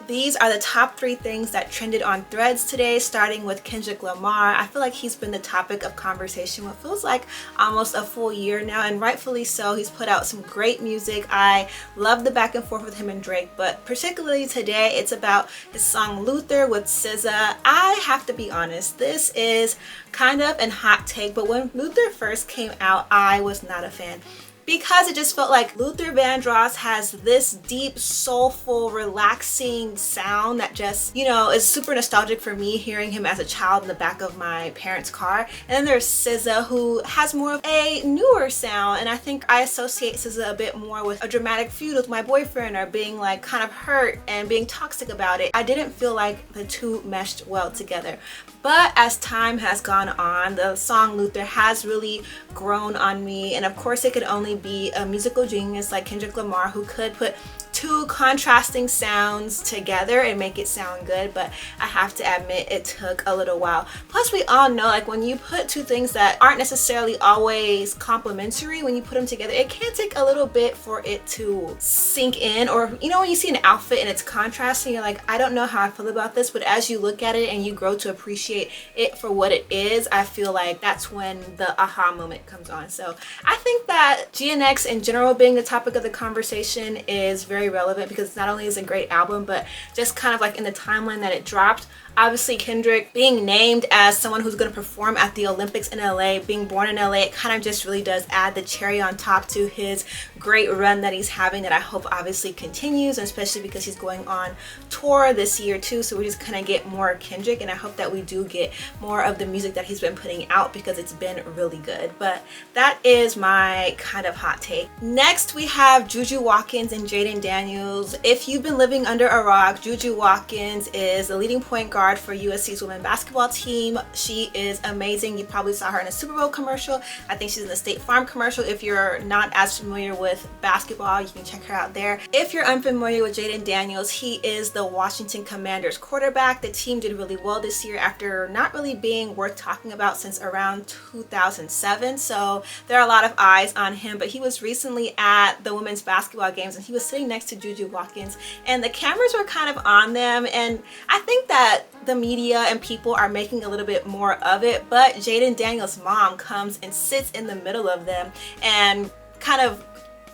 These are the top 3 things that trended on Threads today, starting with Kendrick Lamar. I feel like he's been the topic of conversation what feels like almost a full year now, and rightfully so. He's put out some great music. I love the back and forth with him and Drake, but particularly today it's about his song Luther with SZA. I have to be honest, this is kind of an hot take, but when Luther first came out, I was not a fan, because it just felt like Luther Vandross has this deep, soulful, relaxing sound that just, you know, is super nostalgic for me hearing him as a child in the back of my parents' car. And then there's SZA, who has more of a newer sound, and I think I associate SZA a bit more with a dramatic feud with my boyfriend, or being like kind of hurt and being toxic about it. I didn't feel like the two meshed well together. But as time has gone on, the song Luther has really grown on me, and of course it could only be a musical genius like Kendrick Lamar who could put two contrasting sounds together and make it sound good, but I have to admit it took a little while. Plus, we all know, like, when you put two things that aren't necessarily always complementary, when you put them together, it can take a little bit for it to sink in. Or, you know, when you see an outfit and it's contrasting, you're like, I don't know how I feel about this, but as you look at it and you grow to appreciate it for what it is, I feel like that's when the aha moment comes on. So I think that GNX in general being the topic of the conversation is very relevant, because not only is it a great album, but just kind of like in the timeline that it dropped. Obviously, Kendrick being named as someone who's going to perform at the Olympics in LA, being born in LA, it kind of just really does add the cherry on top to his great run that he's having, that I hope obviously continues, and especially because he's going on tour this year too, so we just kind of get more Kendrick, and I hope that we do get more of the music that he's been putting out, because it's been really good. But that is my kind of hot take. Next, we have Juju Watkins and Jayden Daniels. If you've been living under a rock, Juju Watkins is the leading point guard for USC's women's basketball team. She is amazing. You probably saw her in a Super Bowl commercial. I think she's in the State Farm commercial. If you're not as familiar with basketball, you can check her out there. If you're unfamiliar with Jayden Daniels, he is the Washington Commanders quarterback. The team did really well this year after not really being worth talking about since around 2007. So there are a lot of eyes on him, but he was recently at the women's basketball games and he was sitting next to Juju Watkins, and the cameras were kind of on them, and I think that the media and people are making a little bit more of it, but Jayden Daniels' mom comes and sits in the middle of them and kind of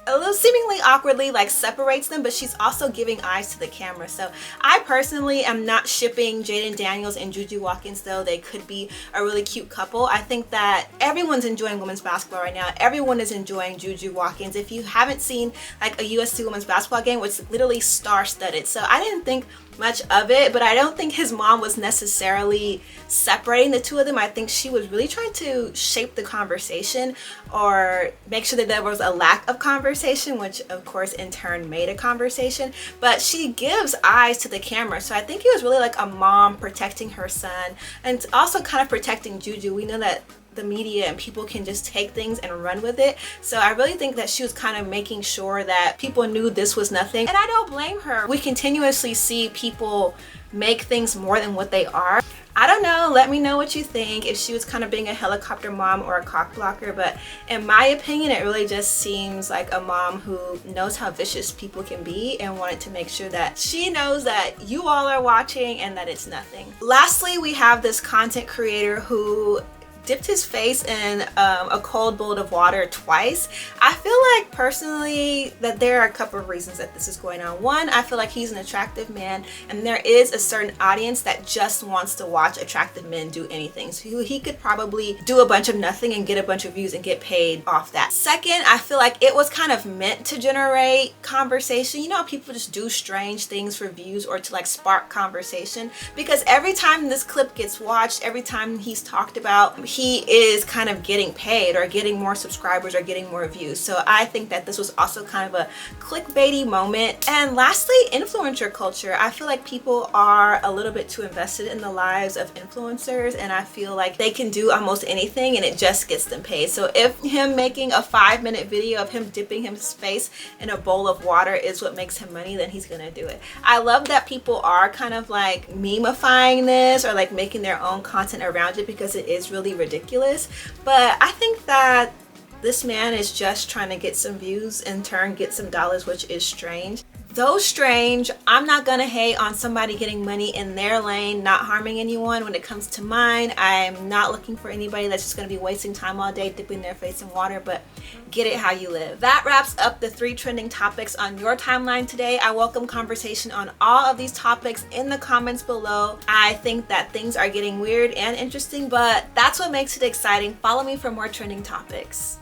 a little seemingly awkwardly like separates them, but she's also giving eyes to the camera. So I personally am not shipping Jayden Daniels and Juju Watkins, though they could be a really cute couple. I think that everyone's enjoying women's basketball right now. Everyone is enjoying Juju Watkins. If you haven't seen like a USC women's basketball game, it's literally star-studded. So I didn't think much of it, but I don't think his mom was necessarily separating the two of them. I think she was really trying to shape the conversation, or make sure that there was a lack of conversation, which of course in turn made a conversation. But she gives eyes to the camera, so I think it was really like a mom protecting her son, and also kind of protecting Juju. We know that the media and people can just take things and run with it, so I really think that she was kind of making sure that people knew this was nothing, and I don't blame her. We continuously see people make things more than what they are. I don't know, let me know what you think, if she was kind of being a helicopter mom or a cock blocker, but in my opinion it really just seems like a mom who knows how vicious people can be and wanted to make sure that she knows that you all are watching and that it's nothing. Lastly, we have this content creator who dipped his face in a cold bowl of water twice. I feel like personally that there are a couple of reasons that this is going on. One, I feel like he's an attractive man, and there is a certain audience that just wants to watch attractive men do anything. So he could probably do a bunch of nothing and get a bunch of views and get paid off that. Second, I feel like it was kind of meant to generate conversation. You know, people just do strange things for views or to like spark conversation, because every time this clip gets watched, every time he's talked about, he is kind of getting paid or getting more subscribers or getting more views. So I think that this was also kind of a clickbaity moment. And lastly, influencer culture. I feel like people are a little bit too invested in the lives of influencers, and I feel like they can do almost anything and it just gets them paid. So if him making a 5-minute video of him dipping his face in a bowl of water is what makes him money, then he's gonna do it. I love that people are kind of like memifying this or like making their own content around it, because it is really ridiculous. But I think that this man is just trying to get some views, in turn get some dollars, which is strange. Though strange, I'm not gonna hate on somebody getting money in their lane, not harming anyone. When it comes to mine, I'm not looking for anybody that's just gonna be wasting time all day dipping their face in water, but get it how you live. That wraps up the 3 trending topics on your timeline today. I welcome conversation on all of these topics in the comments below. I think that things are getting weird and interesting, but that's what makes it exciting. Follow me for more trending topics.